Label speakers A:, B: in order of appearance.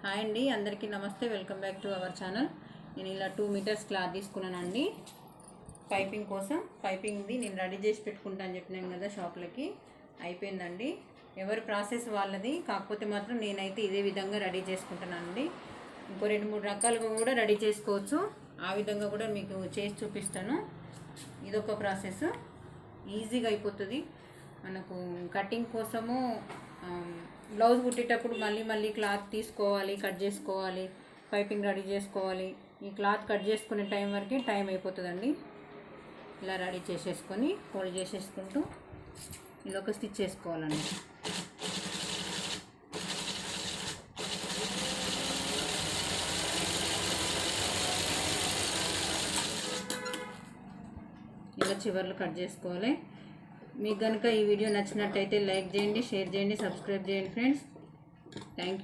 A: Hi అండి, అందరికీ నమస్తే. Welcome back to our channel. నేను ఇలా 2 మీటర్స్ క్లాత్ తీసుకున్నానండి పైపింగ్ కోసం. పైపింగ్ది నేను రెడీ చేసి పెట్టుకుంటా అని చెప్పినాను కదా, షాప్లకి అయిపోయిందండి. ఎవరి ప్రాసెస్ వాళ్ళది, కాకపోతే మాత్రం నేనైతే ఇదే విధంగా రెడీ చేసుకుంటున్నానండి. ఇంకో 2-3 రకాలుగా కూడా రెడీ చేసుకోవచ్చు. ఆ విధంగా కూడా మీకు చేసి చూపిస్తాను. ఇదొక ప్రాసెస్, ఈజీగా అయిపోతుంది. మనకు కటింగ్ కోసము బ్లౌజ్ కుట్టేటప్పుడు మళ్ళీ క్లాత్ తీసుకోవాలి, కట్ చేసుకోవాలి, పైపింగ్ రెడీ చేసుకోవాలి. ఈ క్లాత్ కట్ చేసుకునే టైం వరకు టైం అయిపోతుందండి. ఇలా రెడీ చేసేసుకొని ఫోల్డ్ చేసేసుకుంటూ ఇది ఒక స్టిచ్ చేసుకోవాలండి. ఇలా చివర్లు కట్ చేసుకోవాలి. మీకు కనుక ఈ వీడియో నచ్చినట్టయితే లైక్ చేయండి, షేర్ చేయండి, సబ్స్క్రైబ్ చేయండి ఫ్రెండ్స్. Thank you.